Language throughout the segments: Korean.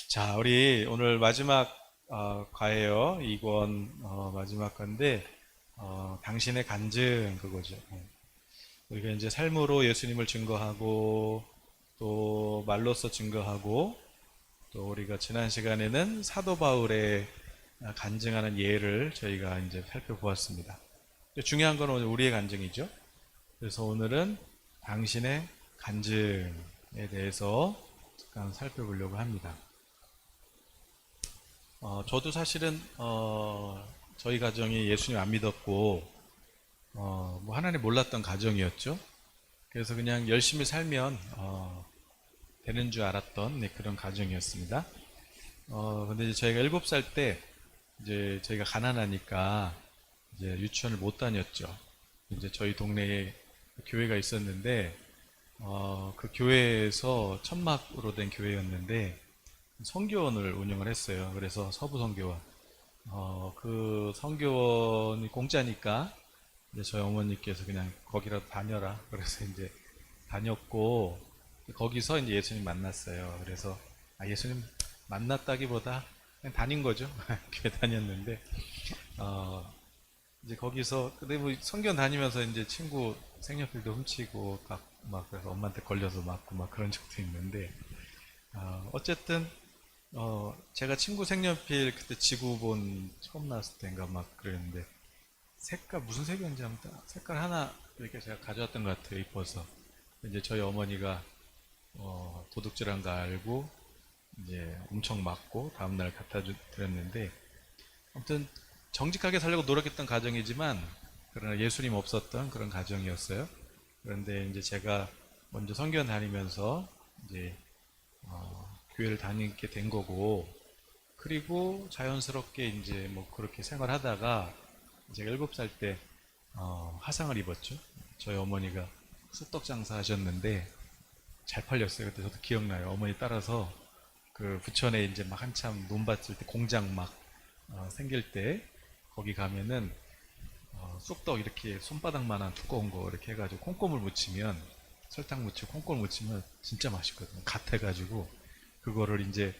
자, 우리 오늘 마지막 과예요. 2권 마지막 건데 당신의 간증 그거죠. 우리가 이제 삶으로 예수님을 증거하고 또 말로써 증거하고 또 우리가 지난 시간에는 사도 바울의 간증하는 예를 저희가 이제 살펴보았습니다. 중요한 건 오늘 우리의 간증이죠. 그래서 오늘은 당신의 간증에 대해서 잠깐 살펴보려고 합니다. 저도 사실은 저희 가정이 예수님 안 믿었고 뭐 하나님 몰랐던 가정이었죠. 그래서 그냥 열심히 살면 되는 줄 알았던 그런 가정이었습니다. 근데 이제 저희가 7살 때 이제 저희가 가난하니까 이제 유치원을 못 다녔죠. 이제 저희 동네에 교회가 있었는데 그 교회에서 천막으로 된 교회였는데 성교원을 운영을 했어요. 그래서 서부 성교원. 그 성교원이 공짜니까 이제 저희 어머니께서 그냥 거기라도 다녀라. 그래서 이제 다녔고 거기서 이제 예수님 만났어요. 그래서 예수님 만났다기보다 그냥 다닌 거죠. 교회 다녔는데 어, 이제 거기서 근데 뭐 성교원 다니면서 이제 친구 색연필도 훔치고 막 그래서 엄마한테 걸려서 맞고 막 그런 적도 있는데 어쨌든 제가 친구 색연필 그때 지구본 처음 나왔을 때인가 막 그랬는데 색깔 무슨 색이었는지 아무튼 색깔 하나 이렇게 제가 가져왔던 것 같아요. 이뻐서. 이제 저희 어머니가 도둑질한 거 알고 이제 엄청 맞고 다음날 갖다 드렸는데 아무튼 정직하게 살려고 노력했던 가정이지만 그러나 예수님 없었던 그런 가정이었어요. 그런데 이제 제가 먼저 성경 다니면서 이제 교회를 다니게 된 거고 그리고 자연스럽게 이제 뭐 그렇게 생활하다가 제가 7살 때 화상을 입었죠. 저희 어머니가 쑥떡 장사 하셨는데 잘 팔렸어요. 그때 저도 기억나요. 어머니 따라서 그 부천에 이제 막 한참 논밭일 때 공장 막 생길 때 거기 가면은 쑥떡 이렇게 손바닥만한 두꺼운 거 이렇게 해가지고 콩고물 묻히면 설탕 묻히고 콩고물 묻히면 진짜 맛있거든요. 갓 해가지고 그거를 이제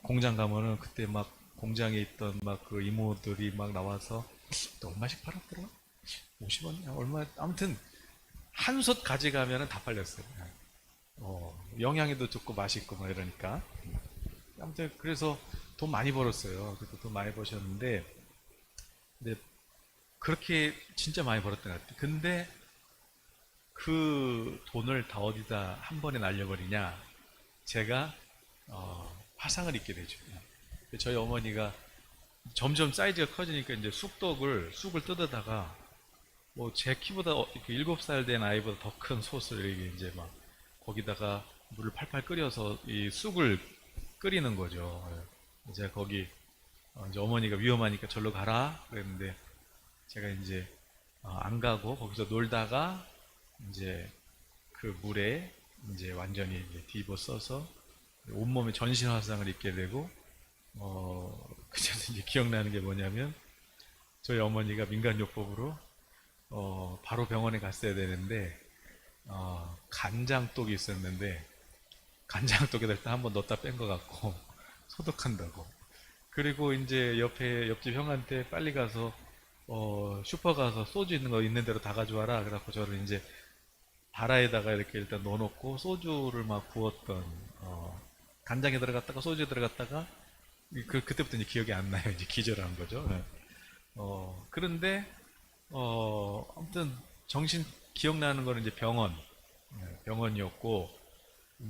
공장 가면은 그때 막 공장에 있던 막 그 이모들이 막 나와서 또 얼마씩 팔았더라? 50원? 얼마? 아무튼 한 솥 가져가면은 다 팔렸어요. 영양에도 좋고 맛있고 막 이러니까. 아무튼 그래서 돈 많이 벌었어요. 그때 돈 많이 버셨는데, 근데 그렇게 진짜 많이 벌었던 것 같아요. 근데 그 돈을 다 어디다 한 번에 날려버리냐? 제가 화상을 입게 되죠. 저희 어머니가 점점 사이즈가 커지니까 이제 쑥을 뜯어다가 뭐 제 키보다 7살 된 아이보다 더 큰 솥을 이렇게 이제 막 거기다가 물을 팔팔 끓여서 이 쑥을 끓이는 거죠. 제가 거기 이제 어머니가 위험하니까 절로 가라 그랬는데 제가 이제 안 가고 거기서 놀다가 이제 그 물에 이제 완전히 이제 뒤집어 써서 온몸에 전신 화상을 입게 되고 그전에 이제 기억나는 게 뭐냐면 저희 어머니가 민간요법으로 바로 병원에 갔어야 되는데 간장독이 있었는데 간장독에다 일단 한번 넣었다 뺀 것 같고 소독한다고. 그리고 이제 옆집 형한테 빨리 가서 슈퍼 가서 소주 있는 거 있는 대로 다 가져와라. 그래갖고 저를 이제 다라에다가 이렇게 일단 넣어놓고 소주를 막 부었던 간장에 들어갔다가 소주에 들어갔다가 그때부터 이제 기억이 안 나요. 이제 기절한 거죠. 네. 그런데 아무튼 정신 기억나는 거는 이제 병원이었고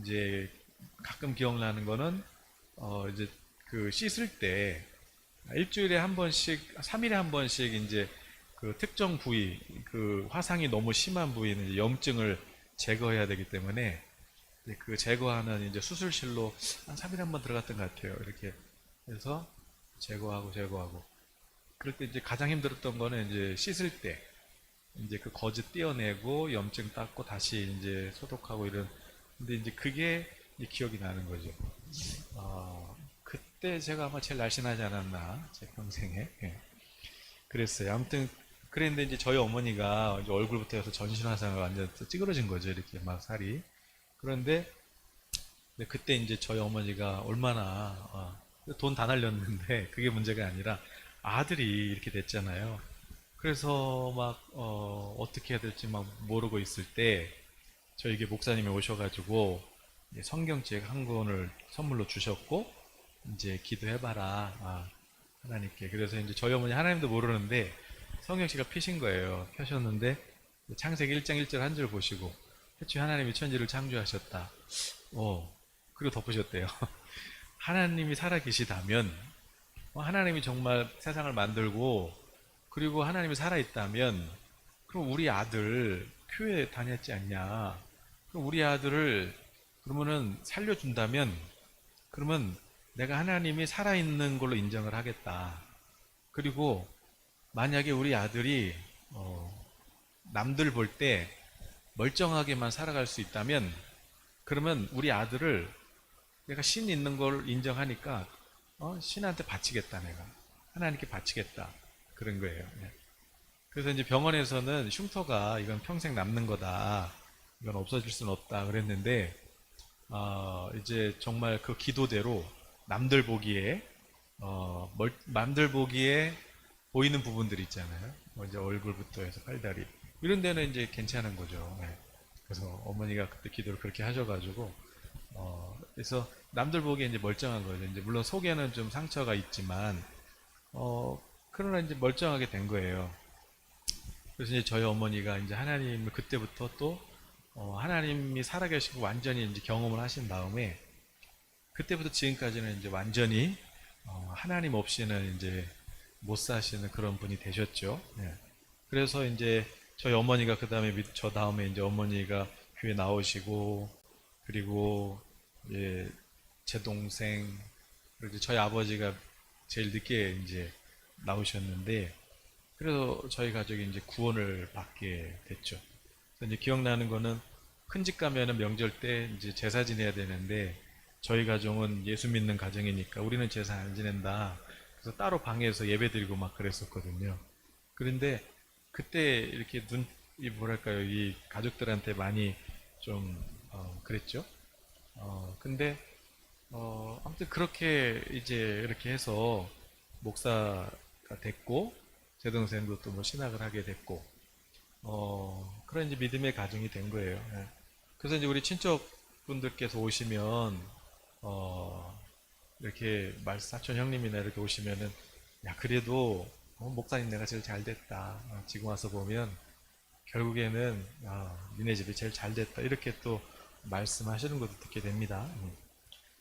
이제 가끔 기억나는 거는 이제 그 씻을 때 일주일에 한 번씩, 3일에 한 번씩 이제 그 특정 부위, 그 화상이 너무 심한 부위는 이제 염증을 제거해야 되기 때문에 이제 그 제거하는 이제 수술실로 한 3일에 한 번 들어갔던 것 같아요. 이렇게 해서 제거하고. 그럴 때 이제 가장 힘들었던 거는 이제 씻을 때 이제 그 거즈 떼어내고 염증 닦고 다시 이제 소독하고 이런. 근데 이제 그게 이제 기억이 나는 거죠. 그때 제가 아마 제일 날씬하지 않았나 제 평생에. 예. 그랬어요. 아무튼 그랬는데 이제 저희 어머니가 이제 얼굴부터 해서 전신 화상을 완전 또 찌그러진 거죠. 이렇게 막 살이. 그런데 근데 그때 이제 저희 어머니가 얼마나 돈 다 날렸는데 그게 문제가 아니라 아들이 이렇게 됐잖아요. 그래서 막 어떻게 해야 될지 막 모르고 있을 때 저에게 목사님이 오셔가지고 이제 성경책 한 권을 선물로 주셨고 이제 기도해봐라 하나님께. 그래서 이제 저희 어머니 하나님도 모르는데 성경책을 펴신 거예요. 펴셨는데 창세기 1장 1절 한 줄 보시고 태초에 하나님이 천지를 창조하셨다. 그리고 덮으셨대요. 하나님이 살아계시다면 하나님이 정말 세상을 만들고 그리고 하나님이 살아있다면 그럼 우리 아들 교회 다녔지 않냐? 그럼 우리 아들을 그러면은 살려준다면 그러면 내가 하나님이 살아있는 걸로 인정을 하겠다. 그리고 만약에 우리 아들이 남들 볼 때 멀쩡하게만 살아갈 수 있다면 그러면 우리 아들을 내가 신 있는 걸 인정하니까 신한테 바치겠다. 내가 하나님께 바치겠다 그런 거예요. 네. 그래서 이제 병원에서는 흉터가 이건 평생 남는 거다, 이건 없어질 수는 없다 그랬는데 이제 정말 그 기도대로 남들 보기에 남들 보기에 보이는 부분들 있잖아요. 뭐 이제 얼굴부터 해서 팔다리 이런 데는 이제 괜찮은 거죠. 네. 그래서 어머니가 그때 기도를 그렇게 하셔가지고 그래서 남들 보기에 이제 멀쩡한 거죠. 이제 물론 속에는 좀 상처가 있지만 그러나 이제 멀쩡하게 된 거예요. 그래서 이제 저희 어머니가 이제 하나님을 그때부터 또 하나님이 살아계시고 완전히 이제 경험을 하신 다음에 그때부터 지금까지는 이제 완전히 하나님 없이는 이제 못 사시는 그런 분이 되셨죠. 예. 그래서 이제 저희 어머니가 그 다음에 저 다음에 이제 어머니가 교회 나오시고 그리고 예, 제 동생 그리고 저희 아버지가 제일 늦게 이제 나오셨는데 그래서 저희 가족이 이제 구원을 받게 됐죠. 그래서 이제 기억나는 거는 큰 집 가면은 명절 때 이제 제사 지내야 되는데 저희 가정은 예수 믿는 가정이니까 우리는 제사 안 지낸다. 그래서 따로 방에서 예배 드리고 막 그랬었거든요. 그런데 그때 이렇게 이 뭐랄까요, 이 가족들한테 많이 좀 그랬죠. 근데 아무튼 그렇게 이제 이렇게 해서 목사가 됐고 제 동생도 또 뭐 신학을 하게 됐고 그런 이제 믿음의 가정이 된 거예요. 예. 그래서 이제 우리 친척분들께서 오시면 이렇게 사촌 형님이나 이렇게 오시면은 야 그래도 목사님 내가 제일 잘 됐다. 지금 와서 보면 결국에는 니네 집이 제일 잘 됐다. 이렇게 또 말씀하시는 것도 듣게 됩니다.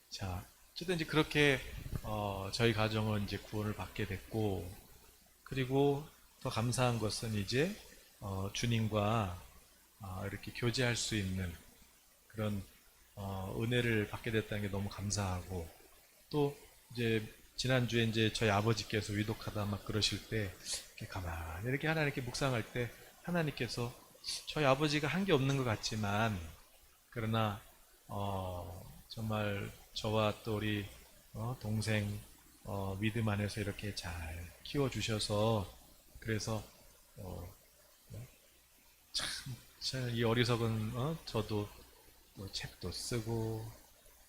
자, 어쨌든 이제 그렇게 저희 가정은 이제 구원을 받게 됐고, 그리고 더 감사한 것은 이제 주님과 이렇게 교제할 수 있는 그런 은혜를 받게 됐다는 게 너무 감사하고, 또 이제 지난주에 이제 저희 아버지께서 위독하다 막 그러실 때 이렇게 가만히 이렇게 하나님께 묵상할 때 하나님께서 저희 아버지가 한 게 없는 것 같지만 그러나 정말 저와 또 우리 동생 믿음 안에서 이렇게 잘 키워주셔서 그래서 참 이 어리석은 저도 또 책도 쓰고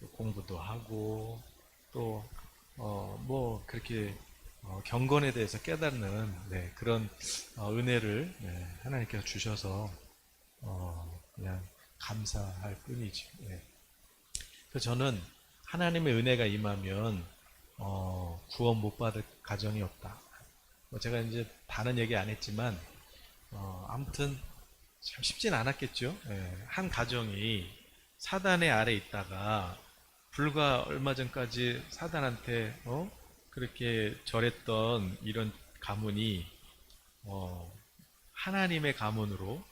또 공부도 하고 또 뭐 그렇게 경건에 대해서 깨닫는 그런 은혜를 하나님께서 주셔서 그냥 감사할 뿐이죠. 네. 그래서 저는 하나님의 은혜가 임하면 구원 못 받을 가정이 없다. 뭐 제가 이제 다는 얘기 안 했지만 아무튼 참 쉽진 않았겠죠. 예, 한 가정이 사단의 아래 있다가 불과 얼마 전까지 사단한테 그렇게 절했던 이런 가문이 하나님의 가문으로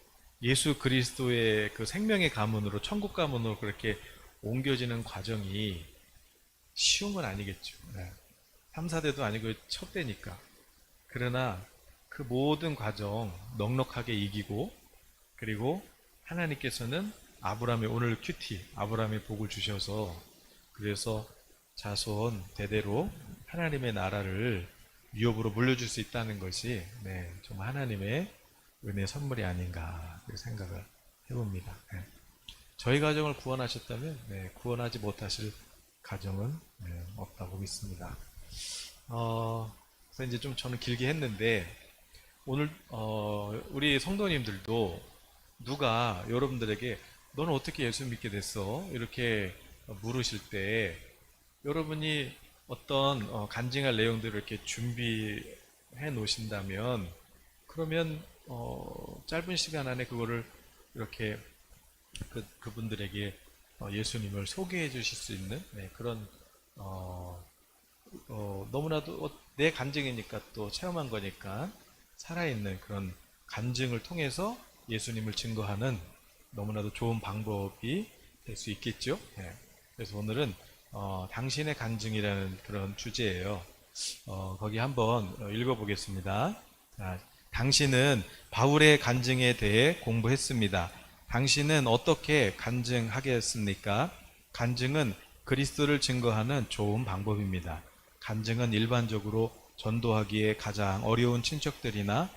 예수 그리스도의 그 생명의 가문으로 천국 가문으로 그렇게 옮겨지는 과정이 쉬운 건 아니겠죠. 네. 3, 4대도 아니고 첫 대니까. 그러나 그 모든 과정 넉넉하게 이기고 그리고 하나님께서는 아브라함의 오늘 큐티 아브라함의 복을 주셔서 그래서 자손 대대로 하나님의 나라를 유업으로 물려줄 수 있다는 것이 정말 하나님의 은혜 선물이 아닌가 생각을 해봅니다. 저희 가정을 구원하셨다면 구원하지 못하실 가정은 없다고 믿습니다. 그래서 이제 좀 저는 길게 했는데 오늘 우리 성도님들도 누가 여러분들에게 너는 어떻게 예수 믿게 됐어? 이렇게 물으실 때 여러분이 어떤 간증할 내용들을 이렇게 준비해 놓으신다면 그러면 짧은 시간 안에 그거를 이렇게 그분들에게 예수님을 소개해 주실 수 있는 그런 너무나도 내 간증이니까 또 체험한 거니까 살아있는 그런 간증을 통해서 예수님을 증거하는 너무나도 좋은 방법이 될 수 있겠죠. 그래서 오늘은 당신의 간증이라는 그런 주제예요. 거기 한번 읽어보겠습니다. 자, 당신은 바울의 간증에 대해 공부했습니다. 당신은 어떻게 간증하겠습니까? 간증은 그리스도를 증거하는 좋은 방법입니다. 간증은 일반적으로 전도하기에 가장 어려운 친척들이나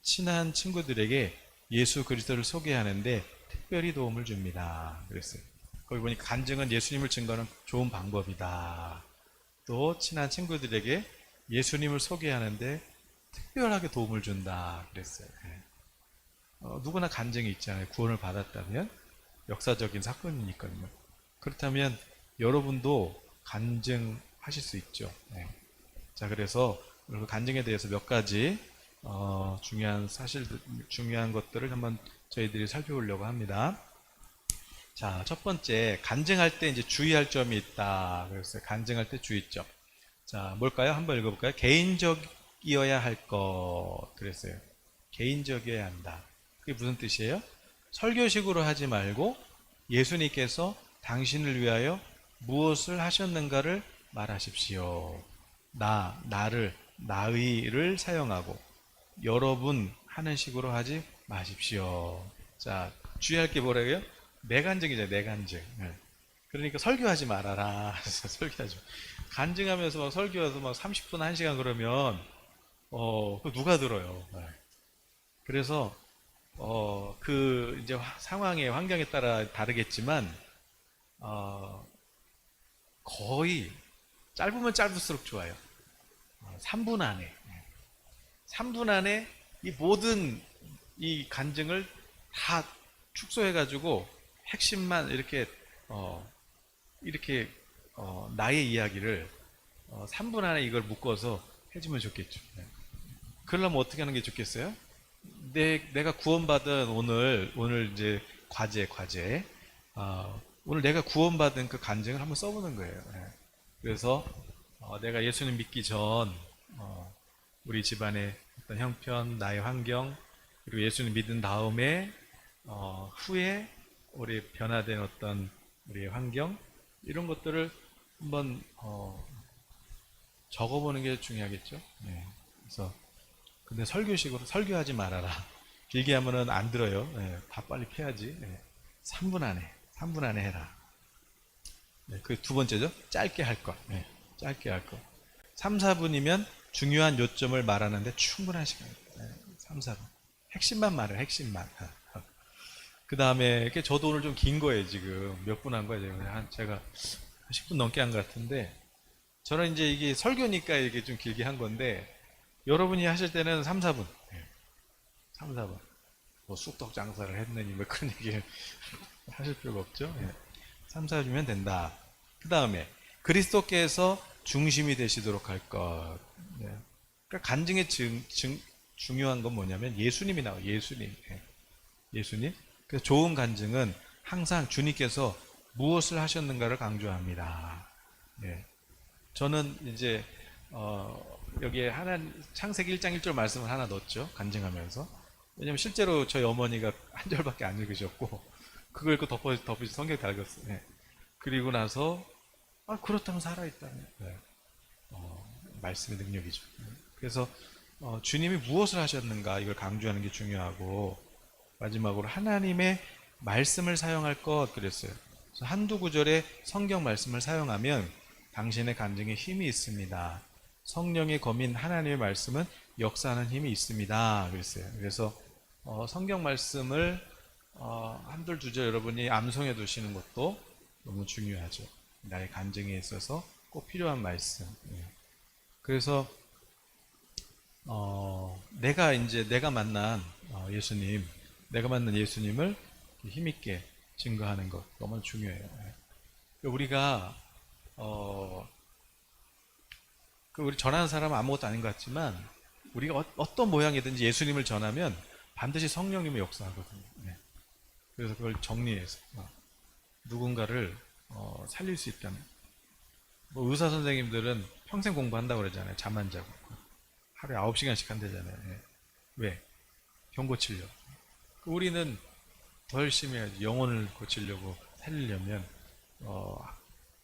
친한 친구들에게 예수 그리스도를 소개하는데 특별히 도움을 줍니다. 그랬어요. 거기 보니까 간증은 예수님을 증거하는 좋은 방법이다. 또 친한 친구들에게 예수님을 소개하는데 특별하게 도움을 준다. 그랬어요. 누구나 간증이 있잖아요. 구원을 받았다면 역사적인 사건이니까요. 그렇다면 여러분도 간증하실 수 있죠. 자, 그래서 그 간증에 대해서 몇 가지 중요한 것들을 한번 저희들이 살펴보려고 합니다. 자, 첫 번째, 간증할 때 이제 주의할 점이 있다. 그래서 간증할 때 주의점. 자, 뭘까요? 한번 읽어볼까요? 개인적이어야 할 것. 그랬어요. 개인적이어야 한다. 그게 무슨 뜻이에요? 설교식으로 하지 말고 예수님께서 당신을 위하여 무엇을 하셨는가를 말하십시오. 나의를 사용하고 여러분 하는 식으로 하지 마십시오. 자, 주의할 게 뭐라고요? 내 간증이죠, 내 간증. 그러니까 설교하지 말아라. 설교하지 마. 간증하면서 막 설교해서 막 30분, 1시간 그러면, 누가 들어요. 그래서, 이제 상황에, 환경에 따라 다르겠지만, 거의, 짧으면 짧을수록 좋아요. 3분 안에. 3분 안에 이 모든 이 간증을 다 축소해가지고 핵심만 이렇게 나의 이야기를 3분 안에 이걸 묶어서 해주면 좋겠죠. 그러려면 어떻게 하는 게 좋겠어요? 내가 구원받은 오늘 이제 과제. 오늘 내가 구원받은 그 간증을 한번 써보는 거예요. 그래서 내가 예수님 믿기 전 우리 집안의 어떤 형편, 나의 환경, 그리고 예수님 믿은 다음에 후에 우리 변화된 어떤 우리의 환경 이런 것들을 한번 적어보는 게 중요하겠죠. 그래서 근데 설교식으로 설교하지 말아라. 길게 하면은 안 들어요. 다 빨리 패야지. 3분 안에 해라. 그 두 번째죠. 짧게 할 것. 짧게 할 것. 3, 4분이면 중요한 요점을 말하는데 충분한 시간입니다. 3, 4분. 핵심만 말해요. 핵심만. 그 다음에 저도 오늘 좀 긴 거예요. 지금 몇 분 한 거예요. 제가 10분 넘게 한 것 같은데 저는 이제 이게 설교니까 이게 좀 길게 한 건데 여러분이 하실 때는 3, 4분. 3, 4분. 뭐 쑥떡 장사를 했느니 뭐 그런 얘기를 하실 필요가 없죠. 3, 4주면 된다. 그 다음에 그리스도께서 중심이 되시도록 할 것. 그러니까 간증의 중요한 건 뭐냐면 예수님이 나와요. 예수님. 그래서 좋은 간증은 항상 주님께서 무엇을 하셨는가를 강조합니다. 저는 이제 여기에 창세기 1장 1절 말씀을 하나 넣었죠. 간증하면서. 왜냐면 실제로 저희 어머니가 한 절밖에 안 읽으셨고 그걸 읽고 덮어서 성경 다 읽었어요. 그리고 나서 그렇다면 살아있다면 말씀의 능력이죠. 그래서 주님이 무엇을 하셨는가 이걸 강조하는 게 중요하고 마지막으로 하나님의 말씀을 사용할 것 그랬어요. 그래서 한두 구절의 성경 말씀을 사용하면 당신의 간증에 힘이 있습니다. 성령의 검인 하나님의 말씀은 역사하는 힘이 있습니다. 그랬어요. 그래서 성경 말씀을 한둘 두절 여러분이 암송해 두시는 것도 너무 중요하죠. 나의 간증에 있어서 꼭 필요한 말씀. 예. 그래서 내가 만난 예수님, 내가 만난 예수님을 힘있게 증거하는 것 너무 중요해요. 예. 우리가 우리 전하는 사람은 아무것도 아닌 것 같지만 우리가 어떤 모양이든지 예수님을 전하면 반드시 성령님의 역사하거든요. 네. 그래서 그걸 정리해서 누군가를 살릴 수 있다면, 뭐 의사 선생님들은 평생 공부한다고 그러잖아요. 잠 안 자고 하루에 9시간씩 한대잖아요. 네. 왜? 병 고치려고. 우리는 더 열심히 해야지. 영혼을 고치려고, 살리려면.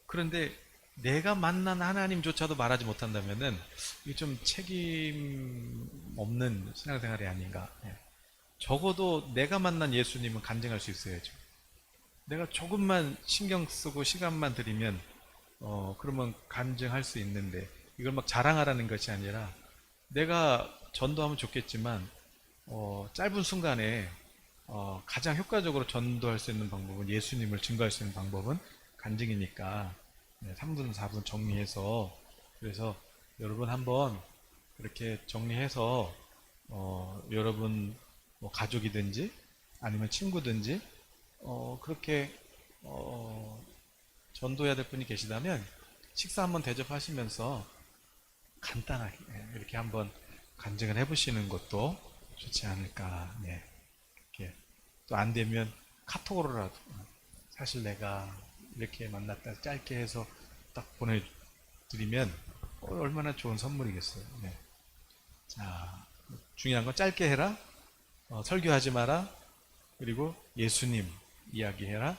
그런데 내가 만난 하나님조차도 말하지 못한다면은 이게 좀 책임 없는 신앙생활이 아닌가. 예. 적어도 내가 만난 예수님은 간증할 수 있어야죠. 내가 조금만 신경 쓰고 시간만 들이면 그러면 간증할 수 있는데, 이걸 막 자랑하라는 것이 아니라 내가 전도하면 좋겠지만 짧은 순간에 가장 효과적으로 전도할 수 있는 방법은, 예수님을 증거할 수 있는 방법은 간증이니까 3분, 4분 정리해서, 그래서 여러분 한번 그렇게 정리해서 여러분 뭐 가족이든지 아니면 친구든지 그렇게 전도해야 될 분이 계시다면 식사 한번 대접하시면서 간단하게 이렇게 한번 간증을 해보시는 것도 좋지 않을까. 네. 이렇게 또 안 되면 카톡으로라도 사실 내가 이렇게 만났다 짧게 해서 딱 보내드리면 얼마나 좋은 선물이겠어요. 네. 자, 중요한 건 짧게 해라, 설교하지 마라, 그리고 예수님 이야기해라,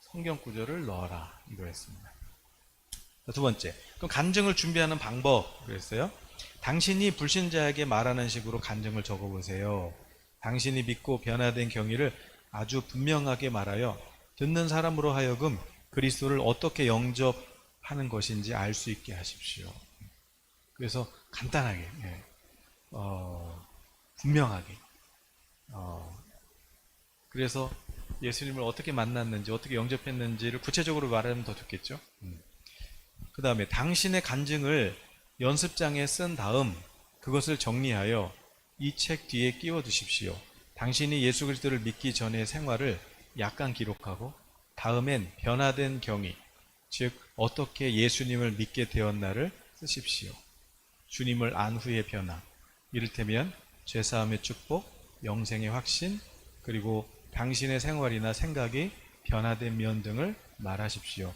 성경 구절을 넣어라, 이거였습니다. 두 번째, 그럼 간증을 준비하는 방법 그랬어요. 당신이 불신자에게 말하는 식으로 간증을 적어보세요. 당신이 믿고 변화된 경위를 아주 분명하게 말하여 듣는 사람으로 하여금 그리스도를 어떻게 영접하는 것인지 알 수 있게 하십시오. 그래서 간단하게, 분명하게, 그래서 예수님을 어떻게 만났는지, 어떻게 영접했는지를 구체적으로 말하면 더 좋겠죠. 그 다음에 당신의 간증을 연습장에 쓴 다음 그것을 정리하여 이 책 뒤에 끼워 두십시오. 당신이 예수 그리스도를 믿기 전의 생활을 약간 기록하고 다음엔 변화된 경위, 즉 어떻게 예수님을 믿게 되었나를 쓰십시오. 주님을 안 후의 변화, 이를테면 죄사함의 축복, 영생의 확신, 그리고 당신의 생활이나 생각이 변화된 면 등을 말하십시오.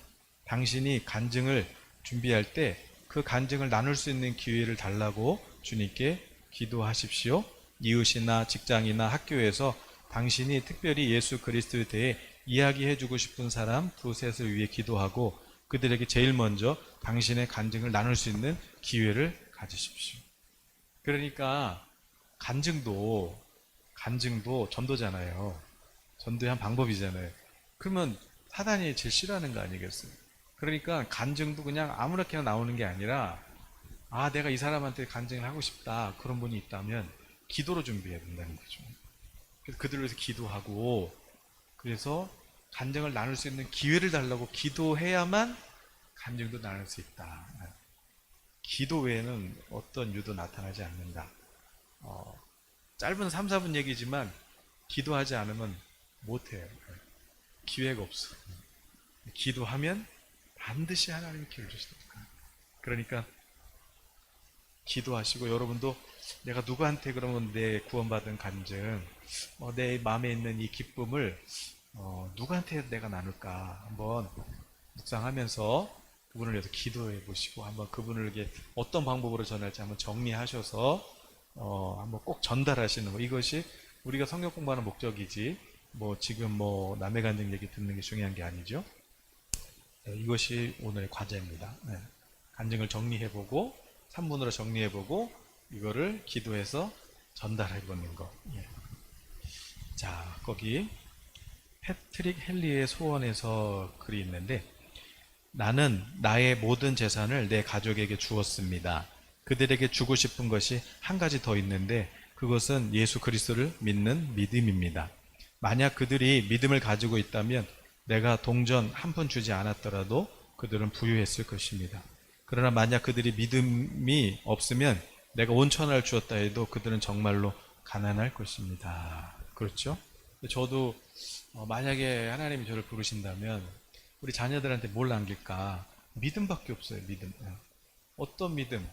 당신이 간증을 준비할 때 그 간증을 나눌 수 있는 기회를 달라고 주님께 기도하십시오. 이웃이나 직장이나 학교에서 당신이 특별히 예수 그리스도에 대해 이야기해주고 싶은 사람 두셋을 위해 기도하고 그들에게 제일 먼저 당신의 간증을 나눌 수 있는 기회를 가지십시오. 그러니까 간증도 전도잖아요. 전도의 한 방법이잖아요. 그러면 사단이 제일 싫어하는 거 아니겠어요? 그러니까 간증도 그냥 아무렇게나 나오는 게 아니라, 내가 이 사람한테 간증을 하고 싶다, 그런 분이 있다면 기도로 준비해야 된다는 거죠. 그래서 그들을 위해서 기도하고, 그래서 간증을 나눌 수 있는 기회를 달라고 기도해야만 간증도 나눌 수 있다. 기도 외에는 어떤 유도 나타나지 않는다. 짧은 3, 4분 얘기지만 기도하지 않으면 못해요. 기회가 없어. 기도하면 반드시 하나님이 기회를 주시니까. 그러니까 기도하시고, 여러분도 내가 누구한테 그러면 내 구원받은 간증, 내 마음에 있는 이 기쁨을 누구한테 내가 나눌까 한번 묵상하면서 그분을 위해서 기도해 보시고, 한번 그분에게 어떤 방법으로 전할지 한번 정리하셔서 한번 꼭 전달하시는 거, 이것이 우리가 성경 공부하는 목적이지 지금 남의 간증 얘기 듣는 게 중요한 게 아니죠. 이것이 오늘의 과제입니다. 간증을 정리해보고 3분으로 정리해보고 이거를 기도해서 전달해보는 거. 자, 거기 패트릭 헨리의 소원에서 글이 있는데, 나는 나의 모든 재산을 내 가족에게 주었습니다. 그들에게 주고 싶은 것이 한 가지 더 있는데 그것은 예수 그리스도를 믿는 믿음입니다. 만약 그들이 믿음을 가지고 있다면 내가 동전 한 푼 주지 않았더라도 그들은 부유했을 것입니다. 그러나 만약 그들이 믿음이 없으면 내가 온천을 주었다 해도 그들은 정말로 가난할 것입니다. 그렇죠? 저도 만약에 하나님이 저를 부르신다면 우리 자녀들한테 뭘 남길까? 믿음밖에 없어요. 믿음. 어떤 믿음?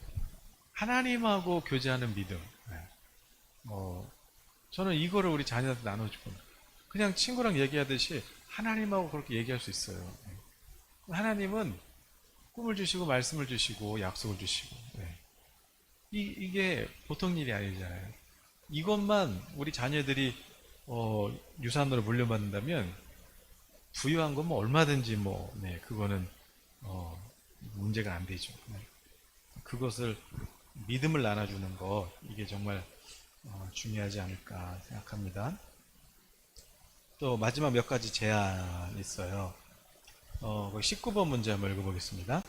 하나님하고 교제하는 믿음. 저는 이거를 우리 자녀한테 나눠주고 그냥 친구랑 얘기하듯이 하나님하고 그렇게 얘기할 수 있어요. 하나님은 꿈을 주시고 말씀을 주시고 약속을 주시고 이게 보통 일이 아니잖아요. 이것만 우리 자녀들이 유산으로 물려받는다면 부유한 건 뭐 얼마든지 그거는 문제가 안 되죠. 그것을 믿음을 나눠주는 것 이게 정말 중요하지 않을까 생각합니다. 또 마지막 몇 가지 제안이 있어요. 19번 문제 한번 읽어보겠습니다.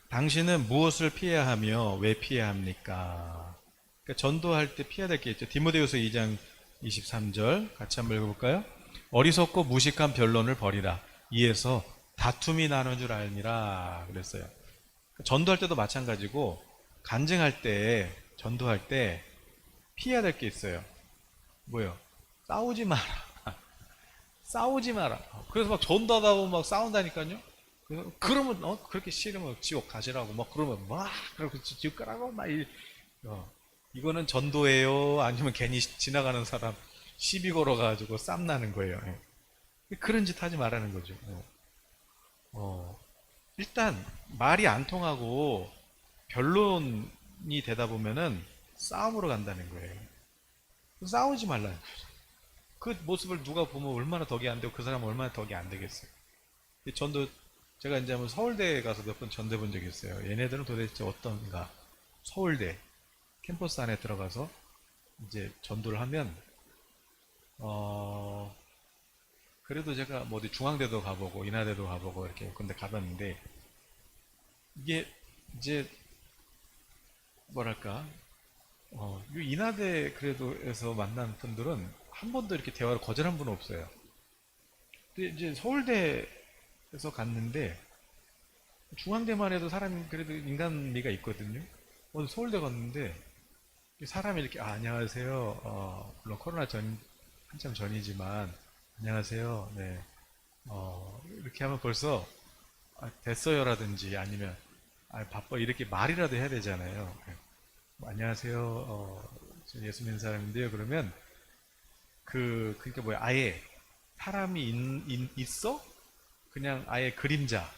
당신은 무엇을 피해야 하며 왜 피해야 합니까? 그러니까 전도할 때 피해야 될 게 있죠. 디모데후서 2장 23절 같이 한번 읽어볼까요? 어리석고 무식한 변론을 버리라. 이에서 다툼이 나는 줄 알미라 그랬어요. 전도할 때도 마찬가지고 간증할 때 전도할 때 피해야 될 게 있어요. 뭐요? 싸우지 마라. 싸우지 마라. 그래서 막 전도하다 보면 막 싸운다니까요. 그러면 그렇게 싫으면 지옥 가시라고 막 그러면 막 그렇게 지옥 가라고 막 이거는 전도예요? 아니면 괜히 지나가는 사람 시비 걸어가지고 쌈 나는 거예요. 그런 짓 하지 말라는 거죠. 일단 말이 안 통하고 변론이 되다 보면은 싸움으로 간다는 거예요. 싸우지 말라는 거죠. 그 모습을 누가 보면 얼마나 덕이 안 되고 그 사람은 얼마나 덕이 안 되겠어요. 전도 제가 이제 한번 서울대에 가서 몇 번 전도해 본 적이 있어요. 얘네들은 도대체 어떤가? 서울대 캠퍼스 안에 들어가서 이제 전도를 하면 그래도 제가 뭐 어디 중앙대도 가보고 인하대도 가보고 이렇게 근데 가봤는데 이게 이제 뭐랄까 이 인하대 그래도에서 만난 분들은 한 번도 이렇게 대화를 거절한 분은 없어요. 근데 이제 서울대에서 갔는데 중앙대만 해도 사람이 그래도 인간미가 있거든요. 서울대 갔는데 사람이 이렇게 안녕하세요. 물론 코로나 전 한참 전이지만 안녕하세요. 네. 이렇게 하면 벌써 됐어요라든지 아니면 바빠 이렇게 말이라도 해야 되잖아요. 안녕하세요. 저 예수 믿는 사람인데요. 그러면 그러니까 뭐야 아예 사람이 있어? 그냥 아예 그림자.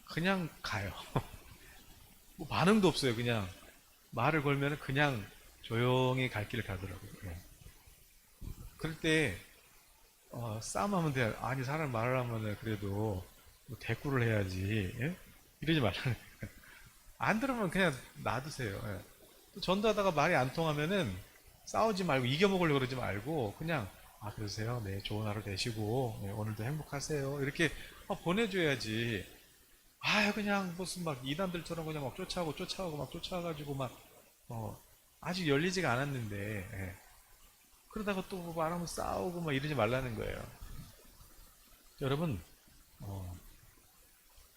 그냥 가요. 뭐 반응도 없어요. 그냥 말을 걸면 그냥 조용히 갈 길을 가더라고요. 그럴 때 싸움하면 돼요. 아니 사람 말을 하면은 그래도 뭐 대꾸를 해야지. 예? 이러지 말라는. 안 들으면 그냥 놔두세요. 또 전도하다가 말이 안 통하면은 싸우지 말고 이겨먹으려고 그러지 말고 그냥 그러세요. 네, 좋은 하루 되시고 네, 오늘도 행복하세요. 이렇게 보내줘야지. 그냥 무슨 막 이단들처럼 그냥 막 쫓아가고 막 쫓아가가지고 막 아직 열리지가 않았는데 그러다가 또 말하면 싸우고 막 이러지 말라는 거예요. 여러분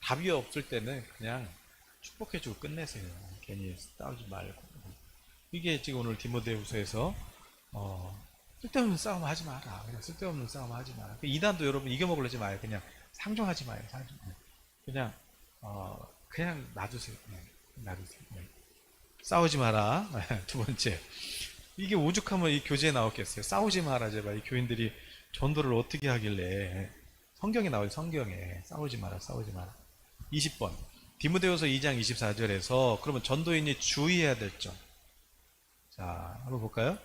답이 없을 때는 그냥 축복해주고 끝내세요. 괜히 싸우지 말고. 이게 지금 오늘 디모데후서에서 쓸데없는 싸움 하지 마라. 그냥 쓸데없는 싸움 하지 마라. 이단도 여러분 이겨먹으려지 마요. 그냥 상종하지 마요. 상종. 그냥 그냥 놔두세요. 놔두세요. 싸우지 마라. 두 번째. 이게 오죽하면 이 교재에 나왔겠어요. 싸우지 마라 제발. 이 교인들이 전도를 어떻게 하길래 성경에 나와요. 성경에 싸우지 마라. 싸우지 마라. 20번. 디모데후서 2장 24절에서 그러면 전도인이 주의해야 될 점. 자, 한번 볼까요?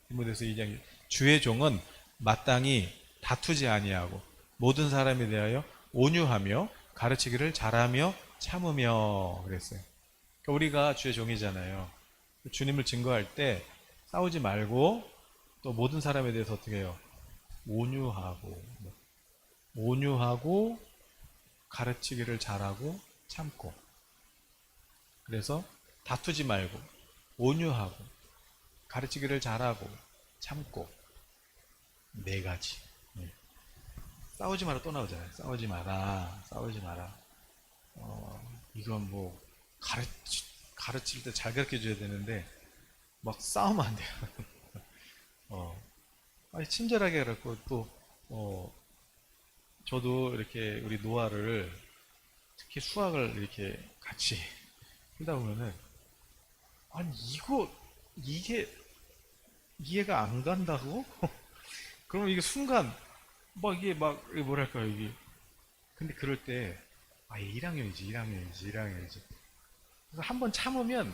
디모데후서 2장 주의 종은 마땅히 다투지 아니하고 모든 사람에 대하여 온유하며 가르치기를 잘하며 참으며 그랬어요. 그러니까 우리가 주의 종이잖아요. 주님을 증거할 때 싸우지 말고 또 모든 사람에 대해서 어떻게 해요? 온유하고 가르치기를 잘하고 참고. 그래서 다투지 말고 온유하고 가르치기를 잘하고 참고. 네 가지. 네. 싸우지 마라 또 나오잖아요. 싸우지 마라, 싸우지 마라. 이건 뭐 가르칠 때 잘 가르쳐 줘야 되는데 막 싸우면 안 돼요. 어, 아니 친절하게 그랬고 또 저도 이렇게 우리 노아를 특히 수학을 이렇게 같이 하다 보면은 아니 이게 이해가 안 간다고? 그러면 이게 순간 막 이게 막 뭐랄까 이게 근데 그럴 때 아, 1학년이지. 그래서 한 번 참으면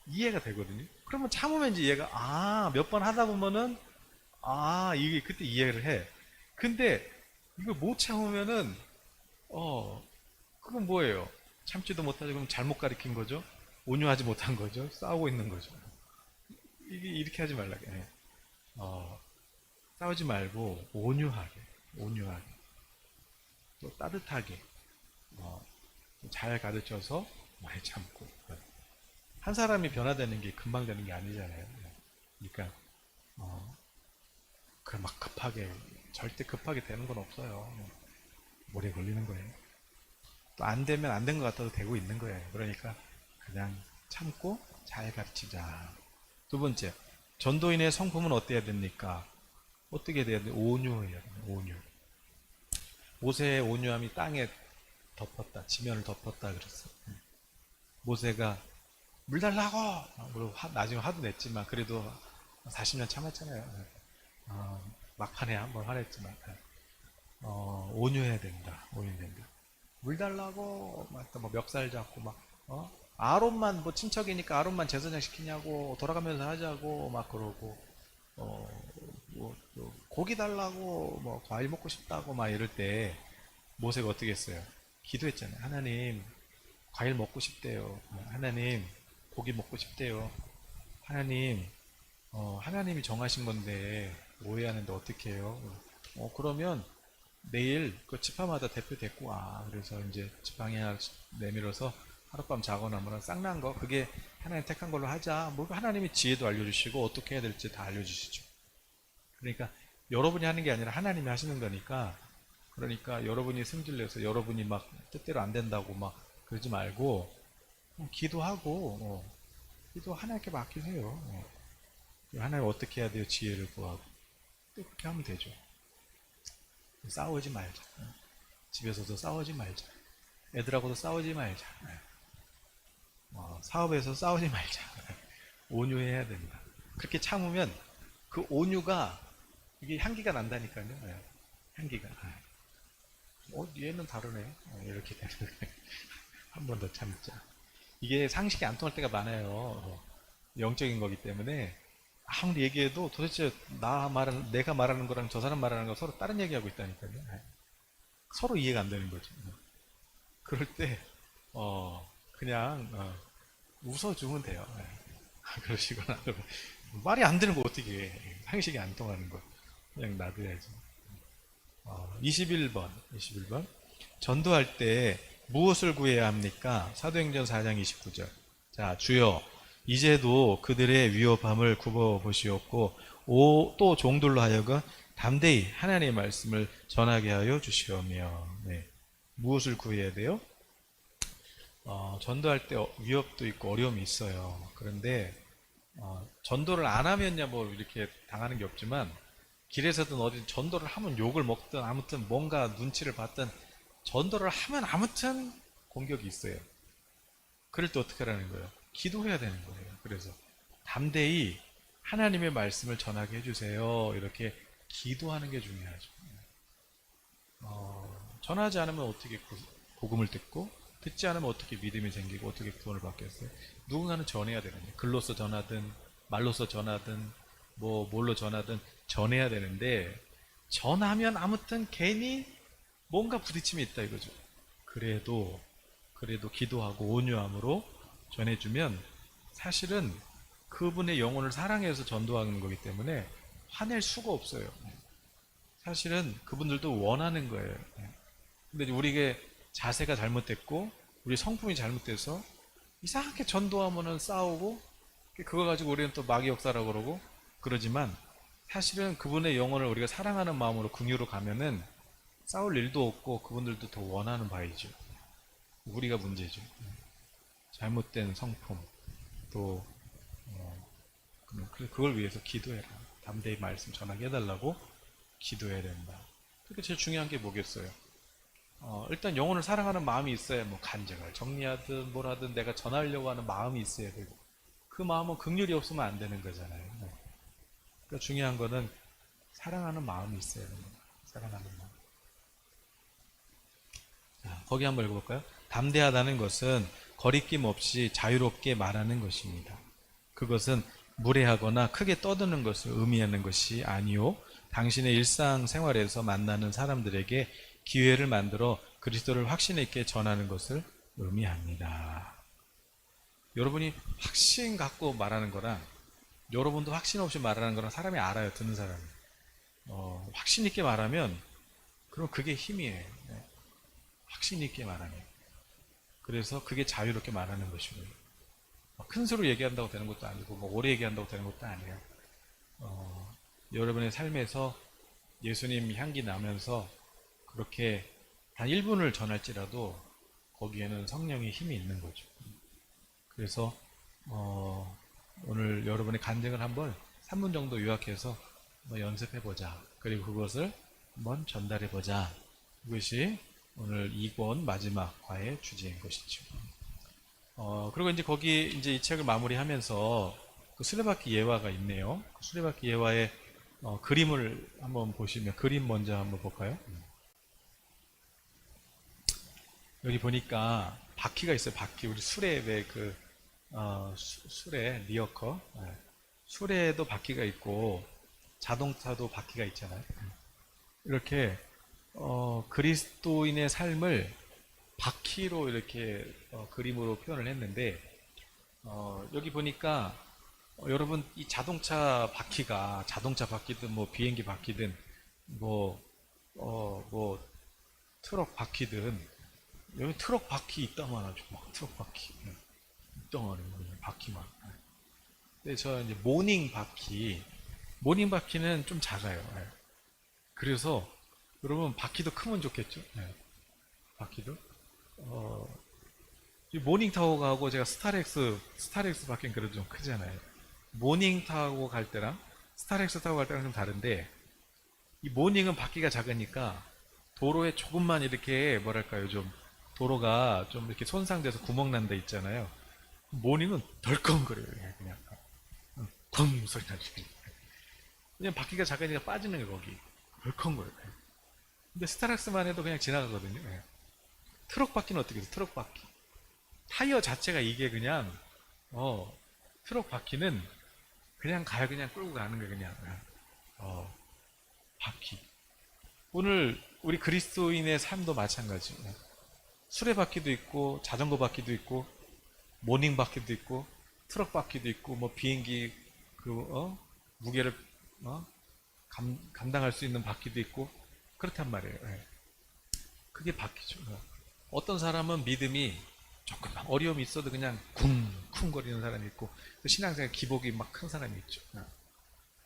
이해가 되거든요. 그러면 참으면 이제 얘가 몇 번 하다 보면은 이게 그때 이해를 해. 근데 이거 못 참으면은 그건 뭐예요? 참지도 못하죠. 그럼 잘못 가르친 거죠. 온유하지 못한 거죠. 싸우고 있는 거죠. 이게 이렇게 하지 말라. 예. 싸우지 말고 온유하게 또 따뜻하게 어, 잘 가르쳐서 많이 참고 한 사람이 변화되는 게 금방 되는 게 아니잖아요. 그러니까 그막 급하게 절대 급하게 되는 건 없어요. 오래 걸리는 거예요. 또 안 되면 안 된 것 같아도 되고 있는 거예요. 그러니까 그냥 참고 잘 가르치자. 두 번째, 전도인의 성품은 어때야 됩니까? 어떻게 돼야 돼? 온유해야 돼. 온유. 모세의 온유함이 땅에 덮었다. 지면을 덮었다 그랬어. 모세가 물 달라고! 물론 나중에 화도 냈지만 그래도 40년 참았잖아요. 막판에 한번 화냈지만 온유해야 된다. 온유된다. 물 달라고 막 멱살 잡고 막 아론만 뭐 친척이니까 아론만 제사장 시키냐고 돌아가면서 하자고 막 그러고 또 고기 달라고 뭐 과일 먹고 싶다고 막 이럴 때 모세가 어떻게 했어요? 기도했잖아요. 하나님 과일 먹고 싶대요. 하나님 고기 먹고 싶대요. 하나님 하나님이 정하신 건데 오해하는데 어떻게 해요? 그러면 내일 그 지파마다 대표 데리고 와. 그래서 이제 지팡이 하나 내밀어서 하룻밤 자거나 뭐라 쌍난 거 그게 하나님 택한 걸로 하자. 뭐 하나님이 지혜도 알려주시고 어떻게 해야 될지 다 알려주시죠. 그러니까 여러분이 하는 게 아니라 하나님이 하시는 거니까 그러니까 여러분이 승질내서 여러분이 막 뜻대로 안 된다고 막 그러지 말고 기도하고 기도 하나님께 맡기세요. 하나님 어떻게 해야 돼요? 지혜를 구하고 그렇게 하면 되죠. 싸우지 말자. 집에서도 싸우지 말자. 애들하고도 싸우지 말자. 사업에서 싸우지 말자. 온유해야 된다. 그렇게 참으면 그 온유가 이게 향기가 난다니까요. 향기가. 얘는 다르네. 이렇게 되는 거예요. 한 번 더 참자. 이게 상식이 안 통할 때가 많아요. 영적인 거기 때문에 아무리 얘기해도 도대체 내가 말하는 거랑 저 사람 말하는 거 서로 다른 얘기하고 있다니까요. 서로 이해가 안 되는 거죠. 그럴 때 그냥 웃어주면 돼요. 그러시거나 말이 안 되는 거 어떻게 해. 상식이 안 통하는 거 그냥 놔둬야지. 21번 전도할 때 무엇을 구해야 합니까? 사도행전 4장 29절. 자, 주여 이제도 그들의 위협함을 굽어보시옵고 또 종들로 하여금 담대히 하나님의 말씀을 전하게 하여 주시오며. 네. 무엇을 구해야 돼요? 전도할 때 위협도 있고 어려움이 있어요. 그런데 전도를 안 하면야 뭐 이렇게 당하는 게 없지만 길에서든 어디 전도를 하면 욕을 먹든 아무튼 뭔가 눈치를 받든 전도를 하면 아무튼 공격이 있어요. 그럴 때 어떻게 하라는 거예요? 기도해야 되는 거예요. 그래서 담대히 하나님의 말씀을 전하게 해주세요. 이렇게 기도하는 게 중요하죠. 전하지 않으면 어떻게 복음을 듣고 듣지 않으면 어떻게 믿음이 생기고 어떻게 구원을 받겠어요? 누군가는 전해야 되는데 글로서 전하든 말로서 전하든 뭐 뭘로 전하든 전해야 되는데 전하면 아무튼 괜히 뭔가 부딪힘이 있다 이거죠. 그래도 기도하고 온유함으로 전해주면 사실은 그분의 영혼을 사랑해서 전도하는 거기 때문에 화낼 수가 없어요. 사실은 그분들도 원하는 거예요. 근데 우리가 자세가 잘못됐고 우리 성품이 잘못돼서 이상하게 전도하면은 싸우고 그거 가지고 우리는 또 마귀 역사라고 그러고 그러지만 사실은 그분의 영혼을 우리가 사랑하는 마음으로 긍휼로 가면은 싸울 일도 없고 그분들도 더 원하는 바이죠. 우리가 문제죠. 잘못된 성품 또 그걸 위해서 기도해라. 담대히 말씀 전하게 해달라고 기도해야 된다. 그게 제일 중요한 게 뭐겠어요? 일단 영혼을 사랑하는 마음이 있어야 뭐 간증을 정리하든 뭘 하든 내가 전하려고 하는 마음이 있어야 되고 그 마음은 긍휼이 없으면 안 되는 거잖아요. 그러니까 중요한 거는 사랑하는 마음이 있어야 됩니다. 사랑하는 마음. 자, 거기 한번 읽어볼까요? 담대하다는 것은 거리낌 없이 자유롭게 말하는 것입니다. 그것은 무례하거나 크게 떠드는 것을 의미하는 것이 아니요 당신의 일상생활에서 만나는 사람들에게 기회를 만들어 그리스도를 확신 있게 전하는 것을 의미합니다. 여러분이 확신 갖고 말하는 거랑 여러분도 확신 없이 말하는 거랑 사람이 알아요. 듣는 사람이. 확신 있게 말하면 그럼 그게 힘이에요. 확신 있게 말하면. 그래서 그게 자유롭게 말하는 것이고요. 큰 소리로 얘기한다고 되는 것도 아니고 뭐 오래 얘기한다고 되는 것도 아니에요. 여러분의 삶에서 예수님 향기 나면서 그렇게 단 1분을 전할지라도 거기에는 성령의 힘이 있는 거죠. 그래서 오늘 여러분의 간증을 한번 3분 정도 요약해서 연습해보자. 그리고 그것을 한번 전달해보자. 이것이 오늘 2권 마지막 과의 주제인 것이죠. 그리고 이제 거기 이제 이 책을 마무리하면서 그 수레바퀴 예화가 있네요. 그 수레바퀴 예화의 그림을 한번 보시면 그림 먼저 한번 볼까요? 여기 보니까 바퀴가 있어요. 바퀴 우리 수레 왜그 수레 리어커 수레에도 바퀴가 있고 자동차도 바퀴가 있잖아요. 이렇게 그리스도인의 삶을 바퀴로 이렇게 그림으로 표현을 했는데 여기 보니까 여러분 이 자동차 바퀴가 자동차 바퀴든 뭐 비행기 바퀴든 뭐 트럭 바퀴든 여기 트럭 바퀴 있다만 하죠. 막 트럭 바퀴 있다만 바퀴만. 근데 저 이제 모닝 바퀴는 좀 작아요. 그래서 여러분 바퀴도 크면 좋겠죠. 바퀴도 이 모닝 타고 가고 제가 스타렉스 바퀴는 그래도 좀 크잖아요. 모닝 타고 갈 때랑 스타렉스 타고 갈 때랑 좀 다른데 이 모닝은 바퀴가 작으니까 도로에 조금만 이렇게 뭐랄까요 좀 도로가 좀 이렇게 손상돼서 구멍 난 데 있잖아요. 모닝은 덜컹거려요. 그냥 쿵 소리 나죠. 그냥 바퀴가 작으니까 빠지는 게 거기 덜컹거려요. 근데 스타렉스만 해도 그냥 지나가거든요. 트럭 바퀴는 어떻게 해요? 트럭 바퀴 타이어 자체가 이게 그냥 트럭 바퀴는 그냥 가요. 그냥 끌고 가는 거예요. 그냥 바퀴. 오늘 우리 그리스도인의 삶도 마찬가지예요. 수레바퀴도 있고 자전거 바퀴도 있고 모닝 바퀴도 있고 트럭 바퀴도 있고 뭐 비행기 무게를 감당할 수 있는 바퀴도 있고 그렇단 말이에요. 그게 바퀴죠. 어떤 사람은 믿음이 조금만 어려움이 있어도 그냥 쿵쿵거리는 사람이 있고 신앙생활 기복이 막 큰 사람이 있죠.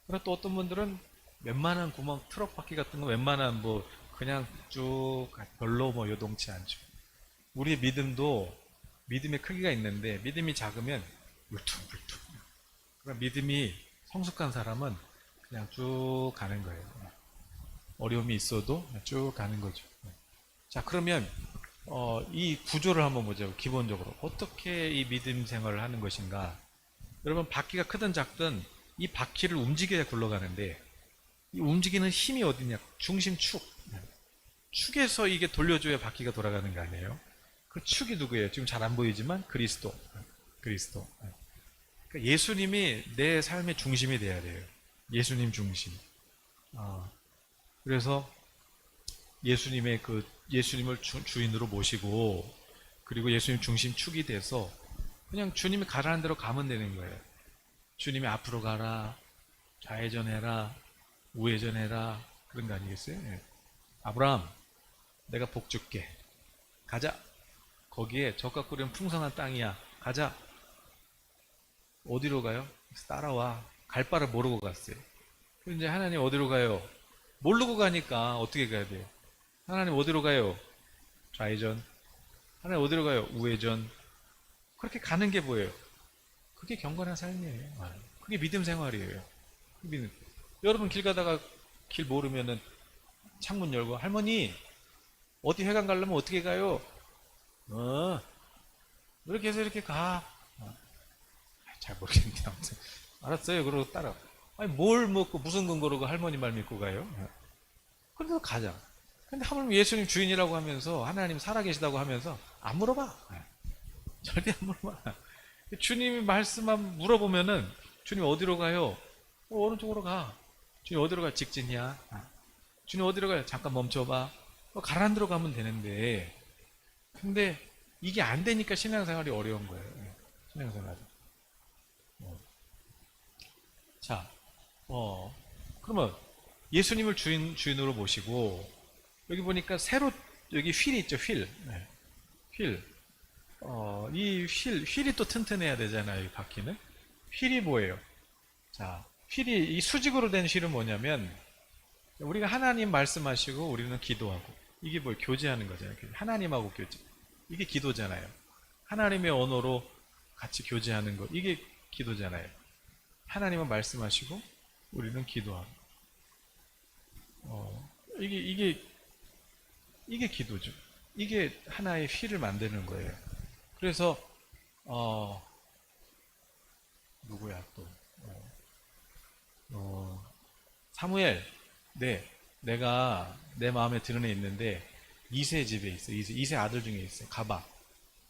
그리고 또 어떤 분들은 웬만한 구멍 트럭 바퀴 같은 거 웬만한 뭐 그냥 쭉 별로 뭐 요동치 않죠. 우리의 믿음도 믿음의 크기가 있는데 믿음이 작으면 울퉁불퉁. 그러니까 믿음이 성숙한 사람은 그냥 쭉 가는 거예요. 어려움이 있어도 쭉 가는 거죠. 자, 그러면 이 구조를 한번 보죠. 기본적으로 어떻게 이 믿음 생활을 하는 것인가. 여러분 바퀴가 크든 작든 이 바퀴를 움직여야 굴러가는데 이 움직이는 힘이 어디냐. 중심축. 축에서 이게 돌려줘야 바퀴가 돌아가는 거 아니에요. 그 축이 누구예요? 지금 잘 안 보이지만 그리스도. 그러니까 예수님이 내 삶의 중심이 돼야 돼요. 예수님 중심. 그래서 예수님을 주인으로 모시고 그리고 예수님 중심 축이 돼서 그냥 주님이 가라는 대로 가면 되는 거예요. 주님이 앞으로 가라, 좌회전해라, 우회전해라 그런 거 아니겠어요? 아브라함, 내가 복 줄게. 가자. 거기에 젖과 꿀은 풍성한 땅이야. 가자. 어디로 가요? 따라와. 갈 바를 모르고 갔어요. 그럼 이제 하나님 어디로 가요? 모르고 가니까 어떻게 가야 돼요? 하나님 어디로 가요? 좌회전. 하나님 어디로 가요? 우회전. 그렇게 가는 게 뭐예요? 그게 경건한 삶이에요. 그게 믿음 생활이에요. 믿음. 여러분 길 가다가 길 모르면은 창문 열고 할머니 어디 회관 가려면 어떻게 가요? 어 이렇게 해서 이렇게 가. 잘 모르겠는데 아무튼 알았어요. 그러고 따라. 아니 뭘 먹고 무슨 근거로 그 할머니 말 믿고 가요? 그래도 가자. 근데 하물며 예수님 주인이라고 하면서 하나님 살아계시다고 하면서 안 물어봐. 절대 안 물어봐. 주님이 말씀만 물어보면은 주님 어디로 가요? 오른쪽으로 가. 주님 어디로 가? 직진이야. 주님 어디로 가요? 잠깐 멈춰봐. 가란데로 가면 되는데. 근데 이게 안 되니까 신앙생활이 어려운 거예요. 신앙생활이. 자, 그러면 예수님을 주인으로 모시고 여기 보니까 새로 여기 휠이 있죠. 휠. 네. 휠. 이 휠이 또 튼튼해야 되잖아요. 이 바퀴는. 휠이 뭐예요? 자, 휠이 이 수직으로 된 휠은 뭐냐면 우리가 하나님 말씀하시고 우리는 기도하고 이게 뭐 교제하는 거잖아요. 하나님하고 교제. 이게 기도잖아요. 하나님의 언어로 같이 교제하는 거. 이게 기도잖아요. 하나님은 말씀하시고 우리는 기도하고. 이게 기도죠. 이게 하나의 휠을 만드는 거예요. 그래서 누구야 또 사무엘, 네, 내가 내 마음에 드는 애 있는데 이세 집에 있어. 이세 아들 중에 있어. 가봐.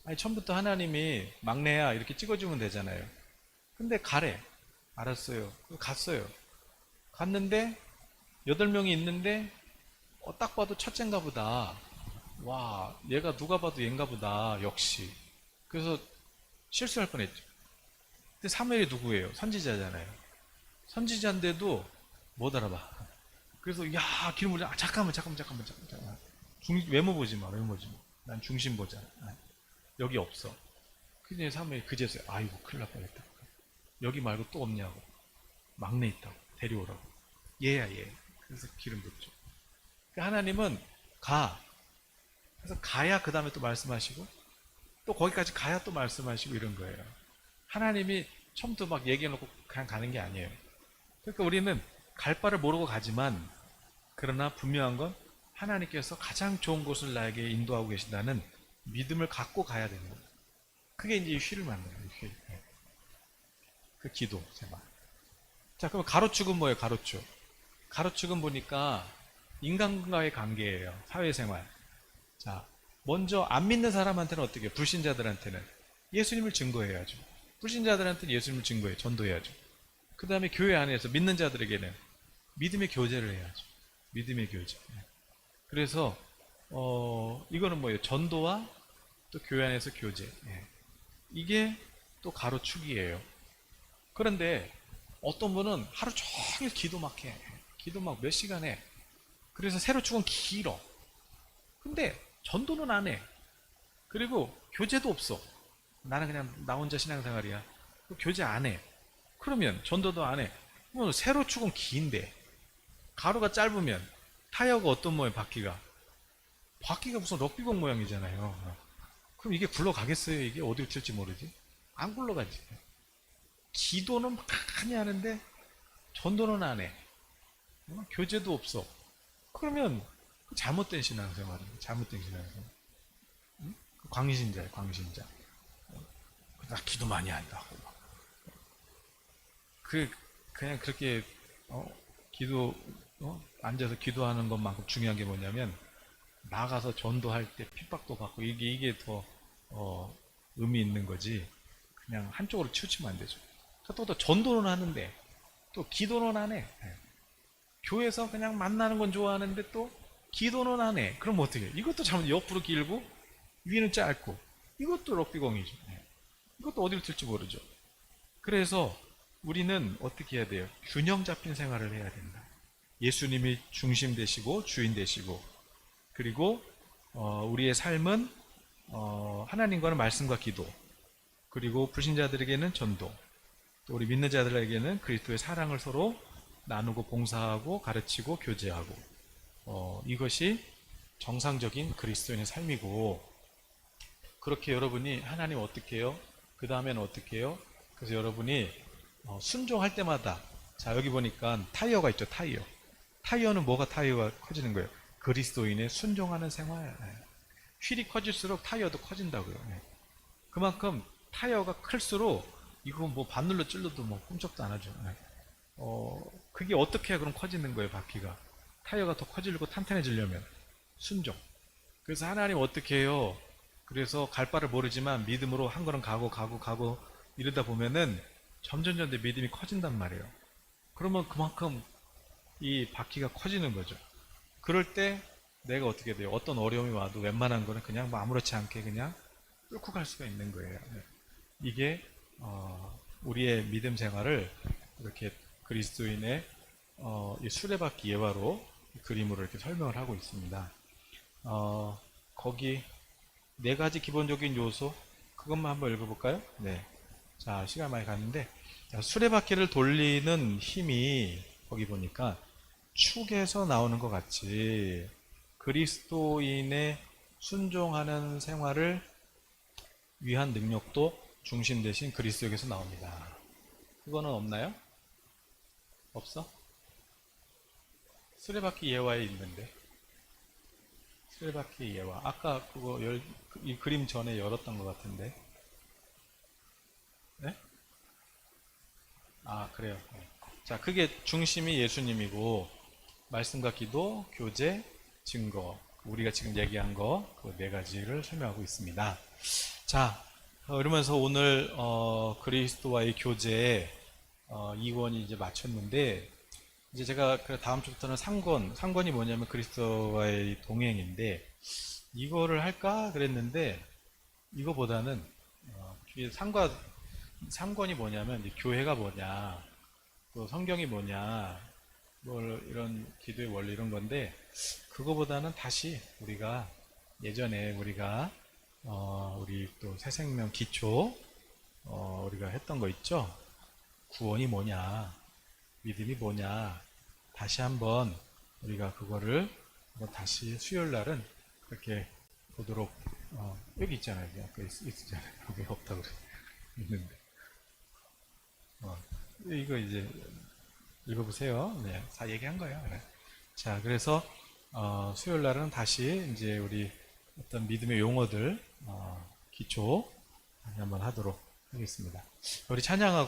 아니 처음부터 하나님이 막내야 이렇게 찍어주면 되잖아요. 근데 가래. 알았어요. 갔어요. 갔는데 8명이 있는데 딱 봐도 첫째인가 보다. 와, 얘가 누가 봐도 얘인가 보다. 역시. 그래서 실수할 뻔했죠. 근데 사무엘이 누구예요? 선지자잖아요. 선지자인데도 못 알아봐. 그래서 야 기름 부자. 잠깐만. 외모 보지 마. 난 중심 보자. 여기 없어. 그냥 사무엘이 그제서야 아이고 큰일 날 뻔했다. 여기 말고 또 없냐고. 막내 있다고. 데려오라고. 얘야 얘. 그래서 기름 붓죠. 하나님은 가. 그래서 가야 그 다음에 또 말씀하시고 또 거기까지 가야 또 말씀하시고 이런 거예요. 하나님이 처음부터 막 얘기해놓고 그냥 가는 게 아니에요. 그러니까 우리는 갈 바를 모르고 가지만 그러나 분명한 건 하나님께서 가장 좋은 곳을 나에게 인도하고 계신다는 믿음을 갖고 가야 되는 거예요. 그게 이제 휠을 만드는 거예요. 그 기도 생활. 자, 그럼 가로축은 뭐예요? 가로축은 보니까 인간과의 관계예요. 사회생활. 자, 먼저 안 믿는 사람한테는 어떻게 해요? 불신자들한테는 예수님을 증거해야죠. 불신자들한테는 예수님을 증거해 전도해야죠. 그 다음에 교회 안에서 믿는 자들에게는 믿음의 교제를 해야죠. 믿음의 교제. 그래서 이거는 뭐예요? 전도와 또 교회 안에서 교제. 이게 또 가로축이에요. 그런데 어떤 분은 하루 종일 기도 막 해. 기도 막 몇 시간 해. 그래서 세로축은 길어. 근데 전도는 안 해. 그리고 교제도 없어. 나는 그냥 나 혼자 신앙생활이야. 교제 안 해. 그러면 전도도 안 해. 그러면 세로축은 긴데 가로가 짧으면 타이어가 어떤 모양 바퀴가 무슨 럭비공 모양이잖아요. 그럼 이게 굴러가겠어요? 이게 어디로 튈지 모르지? 안 굴러가지. 기도는 많이 하는데 전도는 안 해. 교제도 없어. 그러면 잘못된 신앙생활이에요. 잘못된 신앙생활. 응? 광신자예요. 광신자. 나 기도 많이 한다고. 그냥 그렇게 기도 앉아서 기도하는 것만큼 중요한 게 뭐냐면 나가서 전도할 때 핍박도 받고 이게 더 의미 있는 거지. 그냥 한쪽으로 치우치면 안 되죠. 또 전도는 하는데 또 기도는 안 해. 교회에서 그냥 만나는 건 좋아하는데 또 기도는 안 해. 그럼 어떻게 해? 이것도 잘못 옆으로 길고 위는 짧고 이것도 럭비공이죠. 이것도 어디로 튈지 모르죠. 그래서 우리는 어떻게 해야 돼요? 균형 잡힌 생활을 해야 된다. 예수님이 중심 되시고 주인 되시고 그리고 우리의 삶은 하나님과는 말씀과 기도 그리고 불신자들에게는 전도 또 우리 믿는 자들에게는 그리스도의 사랑을 서로 나누고 봉사하고 가르치고 교제하고 이것이 정상적인 그리스도인의 삶이고 그렇게 여러분이 하나님 어떻게 해요? 그 다음에는 어떻게 해요? 그래서 여러분이 순종할 때마다 자 여기 보니까 타이어가 있죠. 타이어는 뭐가 타이어가 커지는 거예요? 그리스도인의 순종하는 생활. 휠이 커질수록 타이어도 커진다고요. 그만큼 타이어가 클수록 이거 뭐 바늘로 찔러도 뭐 꼼짝도 안 하죠. 그게 어떻게 해야 그럼 커지는 거예요, 바퀴가. 타이어가 더 커지고 탄탄해지려면 순종. 그래서 하나님 어떻게 해요? 그래서 갈 바를 모르지만 믿음으로 한 걸음 가고 이러다 보면은 점점 내 믿음이 커진단 말이에요. 그러면 그만큼 이 바퀴가 커지는 거죠. 그럴 때 내가 어떻게 돼요? 어떤 어려움이 와도 웬만한 거는 그냥 뭐 아무렇지 않게 그냥 뚫고 갈 수가 있는 거예요. 이게 우리의 믿음 생활을 이렇게 그리스도인의 이 수레바퀴 예화로 그림으로 이렇게 설명을 하고 있습니다. 거기 네 가지 기본적인 요소 그것만 한번 읽어볼까요? 네. 자 시간 많이 갔는데 자, 수레바퀴를 돌리는 힘이 거기 보니까 축에서 나오는 것 같이 그리스도인의 순종하는 생활을 위한 능력도 중심 대신 그리스도에게서 나옵니다. 그거는 없나요? 없어? 수레바퀴 예화에 있는데 수레바퀴 예화 아까 그거 이 그림 전에 열었던 것 같은데 네? 아 그래요. 자 그게 중심이 예수님이고 말씀과 기도, 교제, 증거 우리가 지금 얘기한 거 그 네 가지를 설명하고 있습니다. 자 이러면서 오늘 그리스도와의 교제 2권이 이제 마쳤는데 이제 제가 그 다음 주부터는 3권이 뭐냐면 그리스도와의 동행인데 이거를 할까 그랬는데 이거보다는 이게 3권이 뭐냐면 이제 교회가 뭐냐 또 성경이 뭐냐 뭘 이런 기도의 원리 이런 건데 그거보다는 다시 우리가 예전에 우리가 우리 또 새생명 기초 우리가 했던 거 있죠. 구원이 뭐냐 믿음이 뭐냐 다시 한번 우리가 그거를 한번 다시 수요일 날은 그렇게 보도록 여기 있잖아요. 여기 아까 있잖아요. 여기 없다고 있는데 이거 이제 읽어보세요. 네, 다 얘기한 거예요. 네. 자, 그래서 수요일 날은 다시 이제 우리 어떤 믿음의 용어들 기초 다시 한번 하도록 하겠습니다. 우리 찬양하고.